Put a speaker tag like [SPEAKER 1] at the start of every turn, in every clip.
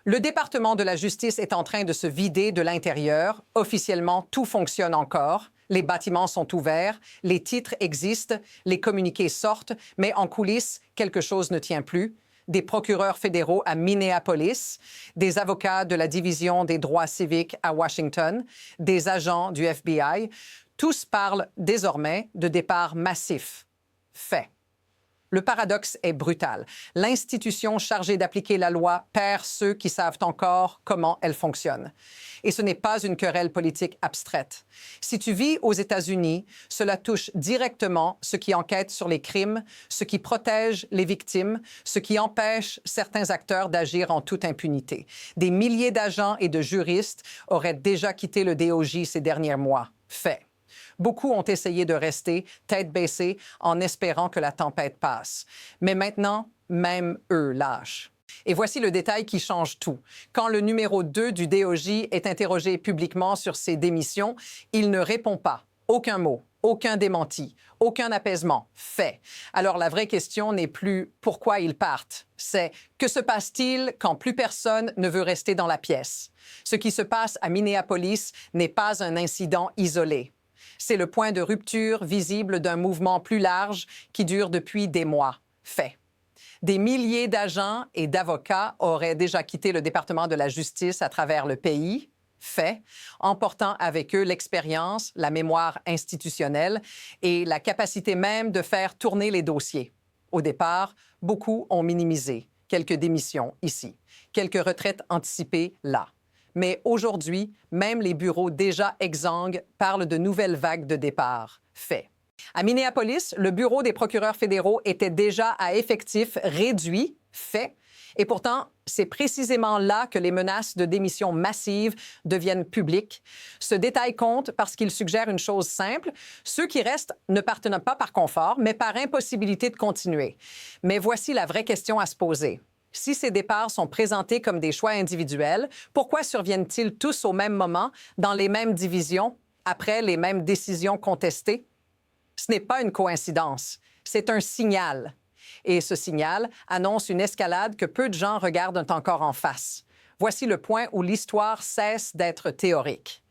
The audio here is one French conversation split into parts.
[SPEAKER 1] Le département de la justice est en train de se vider de l'intérieur. Officiellement, tout fonctionne encore. Les bâtiments sont ouverts, les titres existent, les communiqués sortent, mais en coulisses, quelque chose ne tient plus. Des procureurs fédéraux à Minneapolis, des avocats de la Division des droits civiques à Washington, des agents du FBI, tous parlent désormais de départ massif. Fait. Le paradoxe est brutal. L'institution chargée d'appliquer la loi perd ceux qui savent encore comment elle fonctionne. Et ce n'est pas une querelle politique abstraite. Si tu vis aux États-Unis, cela touche directement ceux qui enquêtent sur les crimes, ceux qui protègent les victimes, ceux qui empêchent certains acteurs d'agir en toute impunité. Des milliers d'agents et de juristes auraient déjà quitté le DOJ ces derniers mois. Fait. Beaucoup ont essayé de rester tête baissée en espérant que la tempête passe. Mais maintenant, même eux lâchent. Et voici le détail qui change tout. Quand le numéro 2 du DOJ est interrogé publiquement sur ses démissions, il ne répond pas. Aucun mot, aucun démenti, aucun apaisement. Fait. Alors la vraie question n'est plus pourquoi ils partent. C'est que se passe-t-il quand plus personne ne veut rester dans la pièce? Ce qui se passe à Minneapolis n'est pas un incident isolé. C'est le point de rupture visible d'un mouvement plus large qui dure depuis des mois. Fait. Des milliers d'agents et d'avocats auraient déjà quitté le département de la justice à travers le pays. Fait. Emportant avec eux l'expérience, la mémoire institutionnelle et la capacité même de faire tourner les dossiers. Au départ, beaucoup ont minimisé. Quelques démissions ici, quelques retraites anticipées là. Mais aujourd'hui, même les bureaux déjà exsangues parlent de nouvelles vagues de départ. Fait. À Minneapolis, le bureau des procureurs fédéraux était déjà à effectif réduit. Fait. Et pourtant, c'est précisément là que les menaces de démission massive deviennent publiques. Ce détail compte parce qu'il suggère une chose simple. Ceux qui restent ne partent pas par confort, mais par impossibilité de continuer. Mais voici la vraie question à se poser. Si ces départs sont présentés comme des choix individuels, pourquoi surviennent-ils tous au même moment, dans les mêmes divisions, après les mêmes décisions contestées? Ce n'est pas une coïncidence, c'est un signal. Et ce signal annonce une escalade que peu de gens regardent encore en face. Voici le point où l'histoire cesse d'être théorique.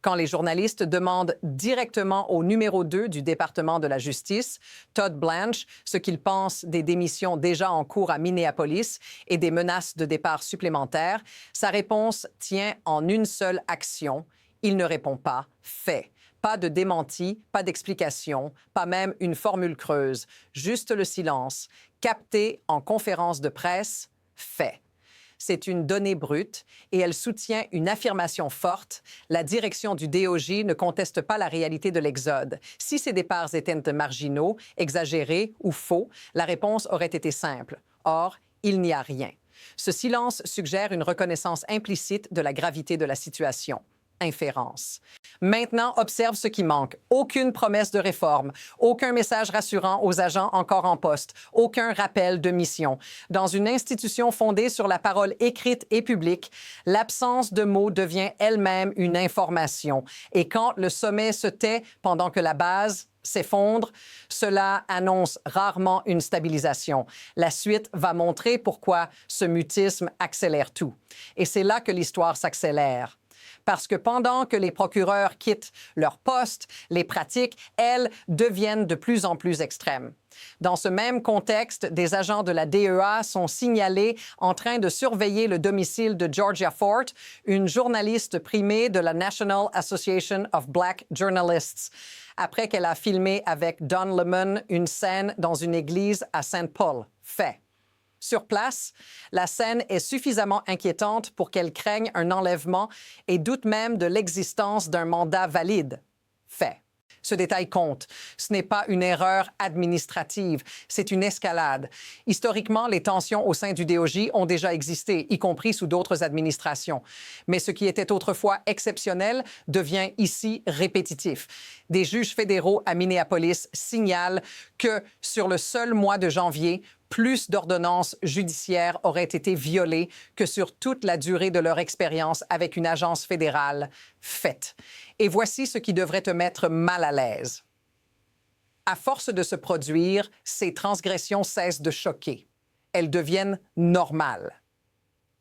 [SPEAKER 1] Quand les journalistes demandent directement au numéro 2 du département de la justice, Todd Blanche, ce qu'il pense des démissions déjà en cours à Minneapolis et des menaces de départ supplémentaires, sa réponse tient en une seule action. Il ne répond pas. Fait. Pas de démenti, pas d'explication, pas même une formule creuse. Juste le silence. Capté en conférence de presse. Fait. C'est une donnée brute et elle soutient une affirmation forte. La direction du DOJ ne conteste pas la réalité de l'exode. Si ces départs étaient marginaux, exagérés ou faux, la réponse aurait été simple. Or, il n'y a rien. Ce silence suggère une reconnaissance implicite de la gravité de la situation. Inférence. Maintenant, observe ce qui manque. Aucune promesse de réforme, aucun message rassurant aux agents encore en poste, aucun rappel de mission. Dans une institution fondée sur la parole écrite et publique, l'absence de mots devient elle-même une information. Et quand le sommet se tait pendant que la base s'effondre, cela annonce rarement une stabilisation. La suite va montrer pourquoi ce mutisme accélère tout. Et c'est là que l'histoire s'accélère. Parce que pendant que les procureurs quittent leur poste, les pratiques, elles, deviennent de plus en plus extrêmes. Dans ce même contexte, des agents de la DEA sont signalés en train de surveiller le domicile de Georgia Fort, une journaliste primée de la National Association of Black Journalists, après qu'elle a filmé avec Don Lemon une scène dans une église à St. Paul. Fait. Sur place, la scène est suffisamment inquiétante pour qu'elle craigne un enlèvement et doute même de l'existence d'un mandat valide. Fait. Ce détail compte. Ce n'est pas une erreur administrative, c'est une escalade. Historiquement, les tensions au sein du DOJ ont déjà existé, y compris sous d'autres administrations. Mais ce qui était autrefois exceptionnel devient ici répétitif. Des juges fédéraux à Minneapolis signalent que, sur le seul mois de janvier, plus d'ordonnances judiciaires auraient été violées que sur toute la durée de leur expérience avec une agence fédérale faite. Et voici ce qui devrait te mettre mal à l'aise. À force de se produire, ces transgressions cessent de choquer. Elles deviennent normales.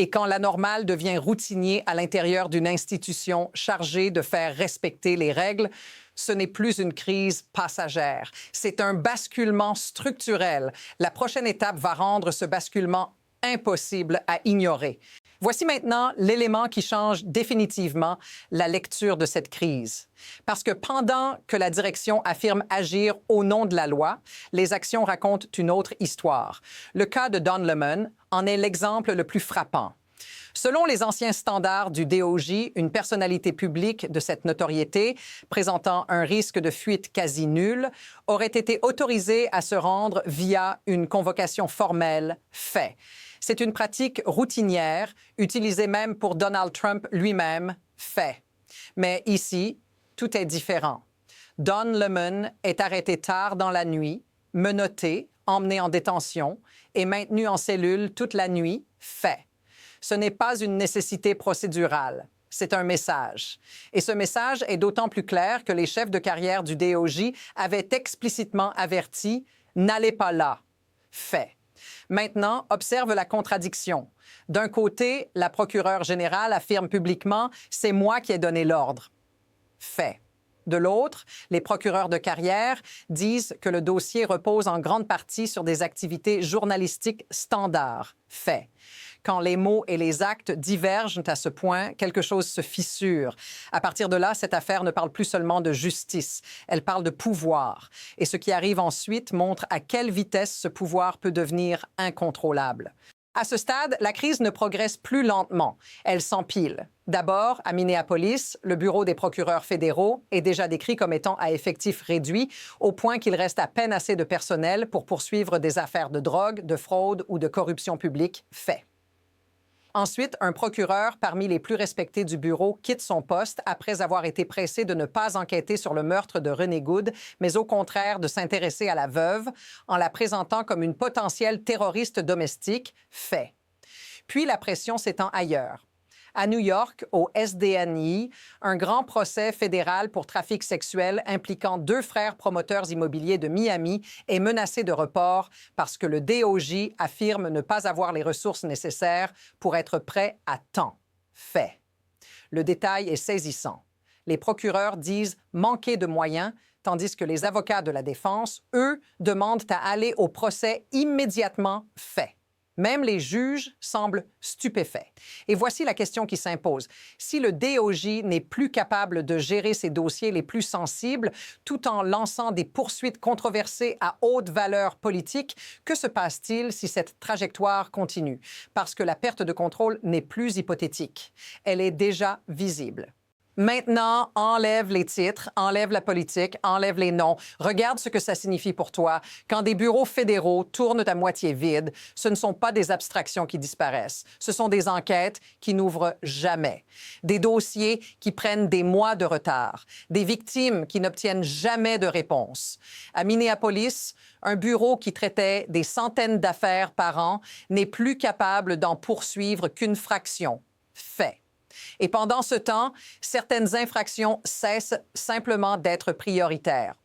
[SPEAKER 1] et quand l'anormal devient routinier à l'intérieur d'une institution chargée de faire respecter les règles, ce n'est plus une crise passagère. C'est un basculement structurel. La prochaine étape va rendre ce basculement impossible à ignorer. Voici maintenant l'élément qui change définitivement la lecture de cette crise. Parce que pendant que la direction affirme agir au nom de la loi, les actions racontent une autre histoire. Le cas de Don Lemon en est l'exemple le plus frappant. Selon les anciens standards du DOJ, une personnalité publique de cette notoriété, présentant un risque de fuite quasi nul, aurait été autorisée à se rendre via une convocation formelle fait. C'est une pratique routinière, utilisée même pour Donald Trump lui-même, fait. Mais ici, tout est différent. Don Lemon est arrêté tard dans la nuit, menotté, emmené en détention et maintenu en cellule toute la nuit, fait. Ce n'est pas une nécessité procédurale, c'est un message. Et ce message est d'autant plus clair que les chefs de carrière du DOJ avaient explicitement averti « N'allez pas là », fait. Maintenant, observe la contradiction. D'un côté, la procureure générale affirme publiquement « C'est moi qui ai donné l'ordre », fait. De l'autre, les procureurs de carrière disent que le dossier repose en grande partie sur des activités journalistiques standards, fait. Quand les mots et les actes divergent à ce point, quelque chose se fissure. À partir de là, cette affaire ne parle plus seulement de justice, elle parle de pouvoir. Et ce qui arrive ensuite montre à quelle vitesse ce pouvoir peut devenir incontrôlable. À ce stade, la crise ne progresse plus lentement. Elle s'empile. D'abord, à Minneapolis, le bureau des procureurs fédéraux est déjà décrit comme étant à effectif réduit, au point qu'il reste à peine assez de personnel pour poursuivre des affaires de drogue, de fraude ou de corruption publique, fait. Ensuite, un procureur parmi les plus respectés du bureau quitte son poste après avoir été pressé de ne pas enquêter sur le meurtre de René Good, mais au contraire de s'intéresser à la veuve en la présentant comme une potentielle terroriste domestique, fait. Puis la pression s'étend ailleurs. À New York, au SDNY, un grand procès fédéral pour trafic sexuel impliquant 2 frères promoteurs immobiliers de Miami est menacé de report parce que le DOJ affirme ne pas avoir les ressources nécessaires pour être prêt à temps. Fait. Le détail est saisissant. Les procureurs disent manquer de moyens, tandis que les avocats de la défense, eux, demandent à aller au procès immédiatement fait. Même les juges semblent stupéfaits. Et voici la question qui s'impose. Si le DOJ n'est plus capable de gérer ses dossiers les plus sensibles tout en lançant des poursuites controversées à haute valeur politique, que se passe-t-il si cette trajectoire continue? Parce que la perte de contrôle n'est plus hypothétique. Elle est déjà visible. Maintenant, enlève les titres, enlève la politique, enlève les noms. Regarde ce que ça signifie pour toi. Quand des bureaux fédéraux tournent à moitié vides, ce ne sont pas des abstractions qui disparaissent. Ce sont des enquêtes qui n'ouvrent jamais. Des dossiers qui prennent des mois de retard. Des victimes qui n'obtiennent jamais de réponse. À Minneapolis, un bureau qui traitait des centaines d'affaires par an n'est plus capable d'en poursuivre qu'une fraction. Fait. Et pendant ce temps, certaines infractions cessent simplement d'être prioritaires.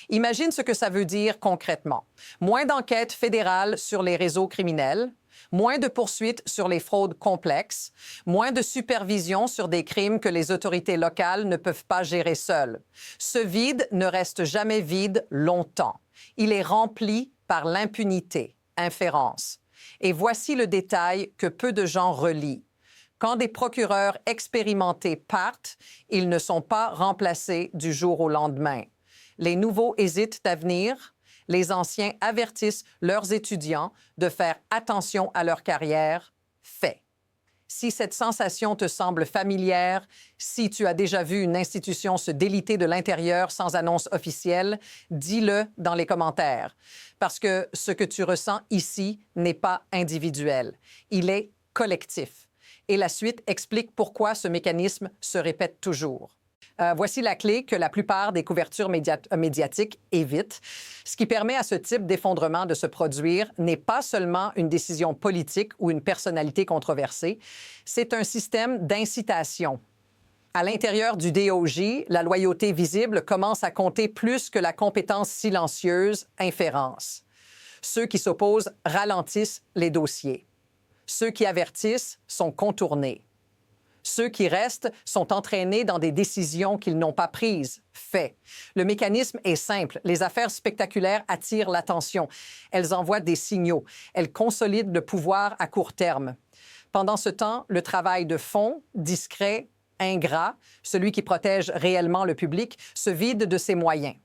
[SPEAKER 1] Imagine ce que ça veut dire concrètement. Moins d'enquêtes fédérales sur les réseaux criminels, moins de poursuites sur les fraudes complexes, moins de supervision sur des crimes que les autorités locales ne peuvent pas gérer seules. Ce vide ne reste jamais vide longtemps. Il est rempli par l'impunité, inférence. Et voici le détail que peu de gens relient. Quand des procureurs expérimentés partent, ils ne sont pas remplacés du jour au lendemain. Les nouveaux hésitent à venir. Les anciens avertissent leurs étudiants de faire attention à leur carrière. Fait. Si cette sensation te semble familière, si tu as déjà vu une institution se déliter de l'intérieur sans annonce officielle, dis-le dans les commentaires. Parce que ce que tu ressens ici n'est pas individuel. Il est collectif. Et la suite explique pourquoi ce mécanisme se répète toujours. Voici la clé que la plupart des couvertures médiatiques évitent. Ce qui permet à ce type d'effondrement de se produire n'est pas seulement une décision politique ou une personnalité controversée, c'est un système d'incitation. À l'intérieur du DOJ, la loyauté visible commence à compter plus que la compétence silencieuse, inférence. Ceux qui s'opposent ralentissent les dossiers. Ceux qui avertissent sont contournés. Ceux qui restent sont entraînés dans des décisions qu'ils n'ont pas prises. Fait. Le mécanisme est simple. Les affaires spectaculaires attirent l'attention. Elles envoient des signaux. Elles consolident le pouvoir à court terme. Pendant ce temps, le travail de fond, discret, ingrat, celui qui protège réellement le public, se vide de ses moyens.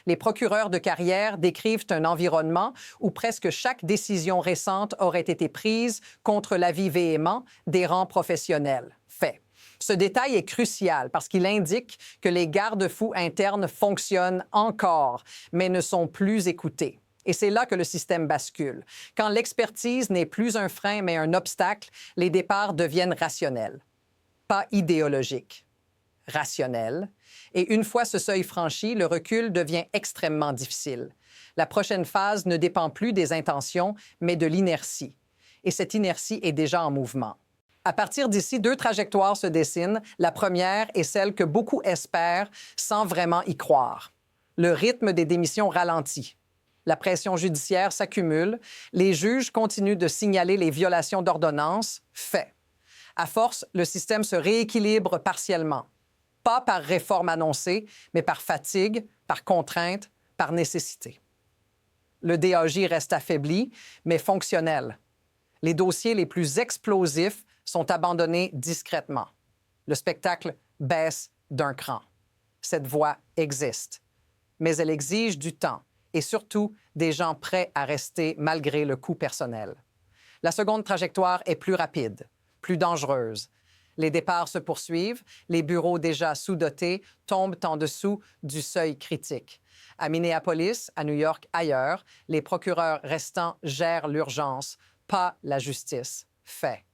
[SPEAKER 1] Les procureurs de carrière décrivent un environnement où presque chaque décision récente aurait été prise contre l'avis véhément des rangs professionnels. Fait. Ce détail est crucial parce qu'il indique que les garde-fous internes fonctionnent encore, mais ne sont plus écoutés. Et c'est là que le système bascule. Quand l'expertise n'est plus un frein mais un obstacle, les départs deviennent rationnels. Pas idéologiques. Rationnels. Et une fois ce seuil franchi, le recul devient extrêmement difficile. La prochaine phase ne dépend plus des intentions, mais de l'inertie. Et cette inertie est déjà en mouvement. À partir d'ici, deux trajectoires se dessinent. La première est celle que beaucoup espèrent sans vraiment y croire. Le rythme des démissions ralentit. La pression judiciaire s'accumule. Les juges continuent de signaler les violations d'ordonnances. Fait. À force, le système se rééquilibre partiellement. Pas par réforme annoncée, mais par fatigue, par contrainte, par nécessité. Le DAJ reste affaibli, mais fonctionnel. Les dossiers les plus explosifs sont abandonnés discrètement. Le spectacle baisse d'un cran. Cette voie existe, mais elle exige du temps et surtout des gens prêts à rester malgré le coût personnel. La seconde trajectoire est plus rapide, plus dangereuse. Les départs se poursuivent, les bureaux déjà sous-dotés tombent en dessous du seuil critique. À Minneapolis, à New York, ailleurs, les procureurs restants gèrent l'urgence, pas la justice. Fait.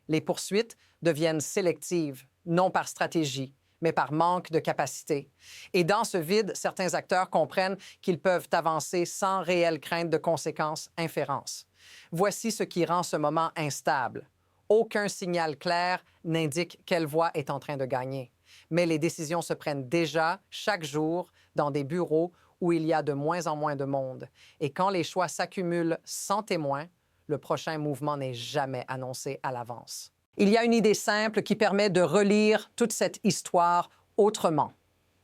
[SPEAKER 1] Les poursuites deviennent sélectives, non par stratégie, mais par manque de capacité. Et dans ce vide, certains acteurs comprennent qu'ils peuvent avancer sans réelle crainte de conséquences inférences. Voici ce qui rend ce moment instable. Aucun signal clair n'indique quelle voie est en train de gagner. Mais les décisions se prennent déjà, chaque jour, dans des bureaux où il y a de moins en moins de monde. Et quand les choix s'accumulent sans témoin, le prochain mouvement n'est jamais annoncé à l'avance. Il y a une idée simple qui permet de relire toute cette histoire autrement.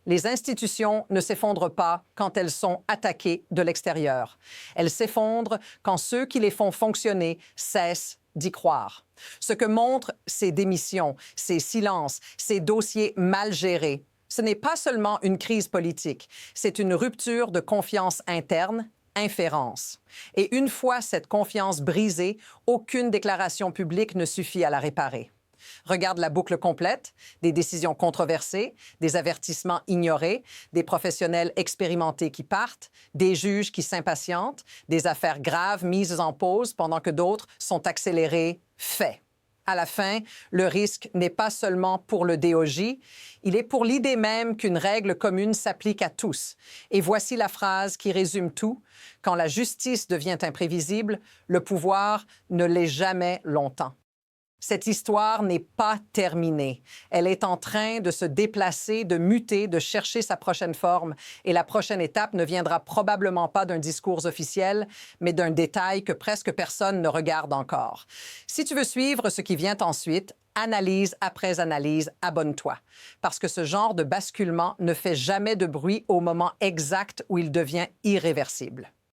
[SPEAKER 1] Les institutions ne s'effondrent pas quand elles sont attaquées de l'extérieur. Elles s'effondrent quand ceux qui les font fonctionner cessent d'y croire. Ce que montrent ces démissions, ces silences, ces dossiers mal gérés, ce n'est pas seulement une crise politique, c'est une rupture de confiance interne, inférence. Et une fois cette confiance brisée, aucune déclaration publique ne suffit à la réparer. Regarde la boucle complète, des décisions controversées, des avertissements ignorés, des professionnels expérimentés qui partent, des juges qui s'impatientent, des affaires graves mises en pause pendant que d'autres sont accélérées. Fait. À la fin, le risque n'est pas seulement pour le DOJ, il est pour l'idée même qu'une règle commune s'applique à tous. Et voici la phrase qui résume tout. Quand la justice devient imprévisible, le pouvoir ne l'est jamais longtemps. Cette histoire n'est pas terminée. Elle est en train de se déplacer, de muter, de chercher sa prochaine forme. Et la prochaine étape ne viendra probablement pas d'un discours officiel, mais d'un détail que presque personne ne regarde encore. Si tu veux suivre ce qui vient ensuite, analyse après analyse, abonne-toi. Parce que ce genre de basculement ne fait jamais de bruit au moment exact où il devient irréversible.